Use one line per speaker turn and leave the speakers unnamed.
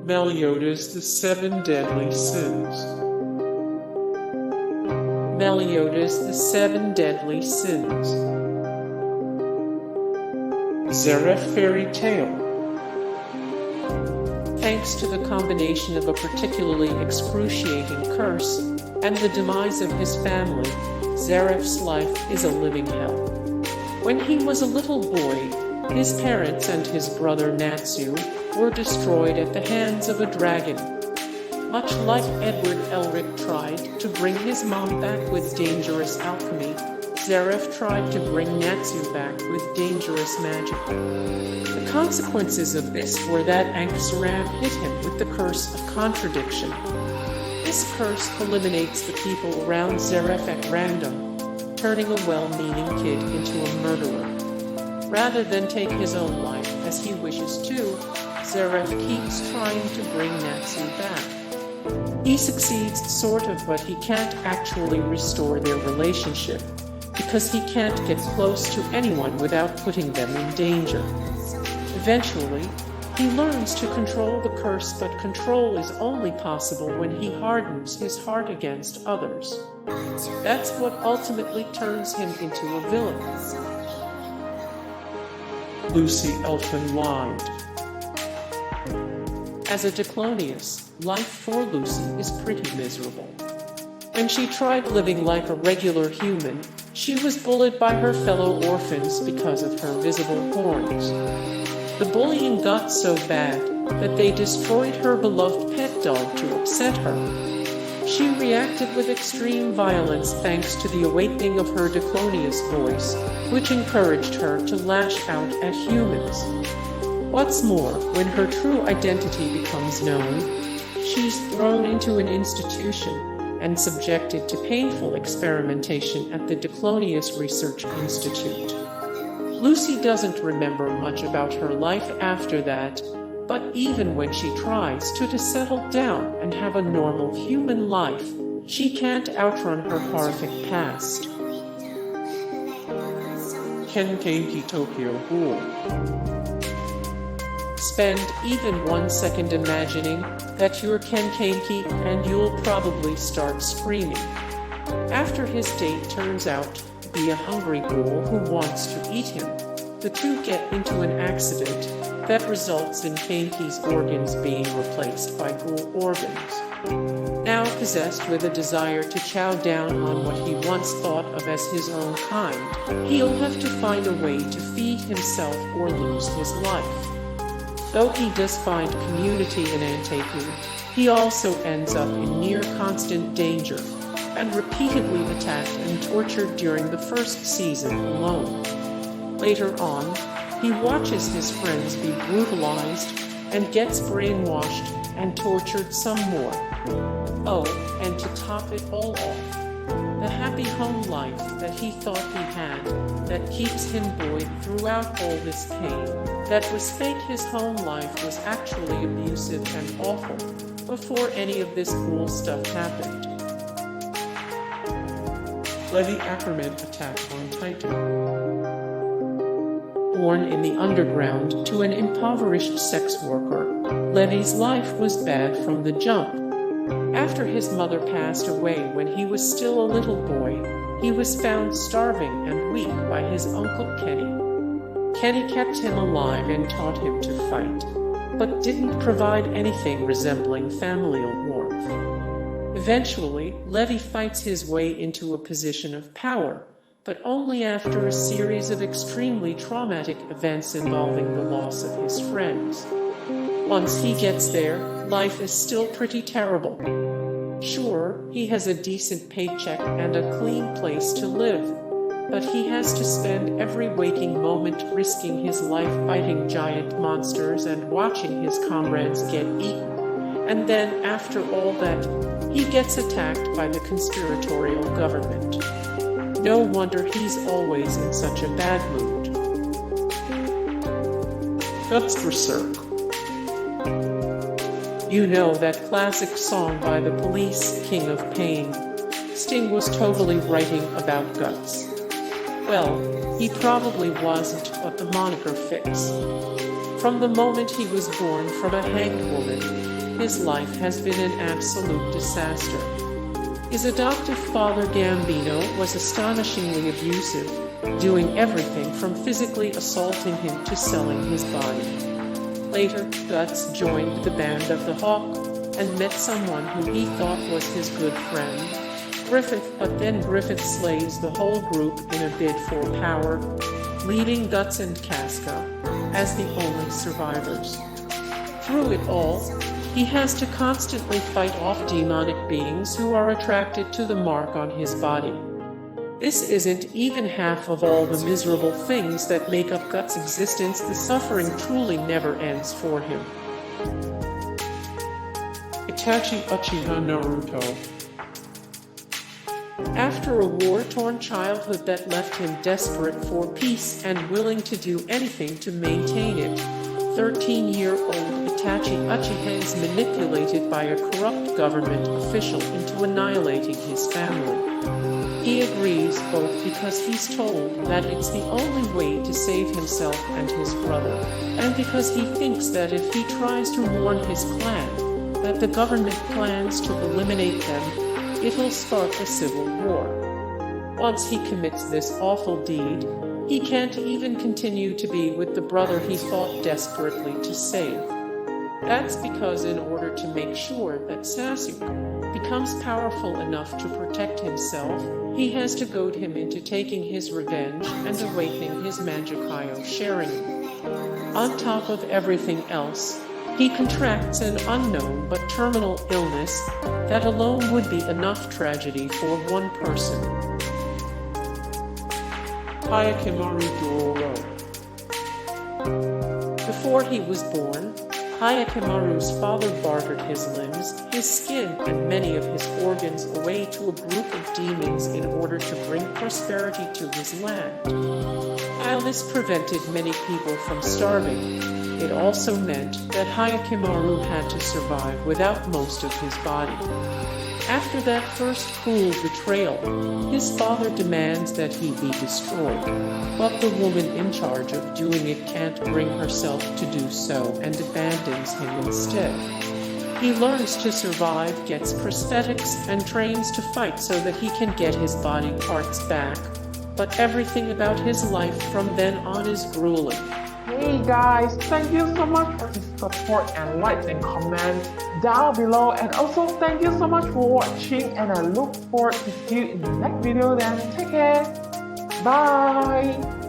Meliodas, the Seven Deadly Sins. Meliodas, the Seven Deadly Sins. Zeref Fairy Tale. Thanks to the combination of a particularly excruciating curse and the demise of his family, Zeref's life is a living hell. When he was a little boy, his parents and his brother Natsu were destroyed at the hands of a dragon. Much like Edward Elric tried to bring his mom back with dangerous alchemy, Zeref tried to bring Natsu back with dangerous magic. The consequences of this were that Ackerman hit him with the curse of contradiction. This curse eliminates the people around Zeref at random, turning a well-meaning kid into a murderer. Rather than take his own life as he wishes to, Zeref keeps trying to bring Natsu back. He succeeds sort of, but he can't actually restore their relationship, because he can't get close to anyone without putting them in danger. Eventually, he learns to control the curse, but control is only possible when he hardens his heart against others. That's what ultimately turns him into a villain. Lucy Elfen lied. As a Diclonius, life for Lucy is pretty miserable. When she tried living like a regular human, she was bullied by her fellow orphans because of her visible horns. The bullying got so bad that they destroyed her beloved pet dog to upset her. She reacted with extreme violence thanks to the awakening of her Diclonius voice, which encouraged her to lash out at humans. What's more, when her true identity becomes known, she's thrown into an institution and subjected to painful experimentation at the Diclonius Research Institute. Lucy doesn't remember much about her life after that, but even when she tries to settle down and have a normal human life, she can't outrun her horrific past. Kaneki Tokyo Ghoul. Spend even 1 second imagining that you're Kaneki and you'll probably start screaming. After his date turns out to be a hungry ghoul who wants to eat him, the two get into an accident that results in Kaneki's organs being replaced by ghoul organs. Now possessed with a desire to chow down on what he once thought of as his own kind, he'll have to find a way to feed himself or lose his life. Though he does find community in Anteku, he also ends up in near constant danger, and repeatedly attacked and tortured during the first season alone. Later on, he watches his friends be brutalized, and gets brainwashed and tortured some more. Oh, and to top it all off, the happy home life that he thought he had, that keeps him buoyed throughout all this pain, that was fake. His home life was actually abusive and awful before any of this cool stuff happened. Levi Ackerman attack on Titan. Born in the underground to an impoverished sex worker, Levi's life was bad from the jump. After his mother passed away when he was still a little boy, he was found starving and weak by his uncle Kenny. Kenny kept him alive and taught him to fight, but didn't provide anything resembling familial warmth. Eventually, Levi fights his way into a position of power, but only after a series of extremely traumatic events involving the loss of his friends. Once he gets there, life is still pretty terrible. Sure, he has a decent paycheck and a clean place to live, but he has to spend every waking moment risking his life fighting giant monsters and watching his comrades get eaten. And then, after all that, he gets attacked by the conspiratorial government. No wonder he's always in such a bad mood. That's Berserk. You know that classic song by the Police, King of Pain? Sting was totally writing about guts. Well, he probably wasn't what the moniker fits. From the moment he was born from a hanged woman, his life has been an absolute disaster. His adoptive father Gambino was astonishingly abusive, doing everything from physically assaulting him to selling his body. Later, Guts joined the band of the Hawk and met someone who he thought was his good friend, Griffith, but then Griffith slays the whole group in a bid for power, leaving Guts and Casca as the only survivors. Through it all, he has to constantly fight off demonic beings who are attracted to the mark on his body. This isn't even half of all the miserable things that make up Guts' existence. The suffering truly never ends for him. Itachi Uchiha Naruto. After a war-torn childhood that left him desperate for peace and willing to do anything to maintain it, 13-year-old Itachi Uchiha is manipulated by a corrupt government official into annihilating his family. He agrees both because he's told that it's the only way to save himself and his brother, and because he thinks that if he tries to warn his clan that the government plans to eliminate them, it'll spark a civil war. Once he commits this awful deed, he can't even continue to be with the brother he fought desperately to save. That's because in order to make sure that Sasuke becomes powerful enough to protect himself, he has to goad him into taking his revenge and awakening his Mangekyou Sharingan. On top of everything else, he contracts an unknown but terminal illness that alone would be enough tragedy for one person. Hyakkimaru Dororo. Before he was born, Hyakkimaru's father bartered his limbs, his skin, and many of his organs away to a group of demons in order to bring prosperity to his land. While this prevented many people from starving, it also meant that Hyakkimaru had to survive without most of his body. After that first cruel betrayal, his father demands that he be destroyed, but the woman in charge of doing it can't bring herself to do so and abandons him instead. He learns to survive, gets prosthetics, and trains to fight so that he can get his body parts back, but everything about his life from then on is grueling.
Hey guys, thank you so much for the support and likes and comments down below, and also thank you so much for watching, and I look forward to see you in the next video. Then take care, bye.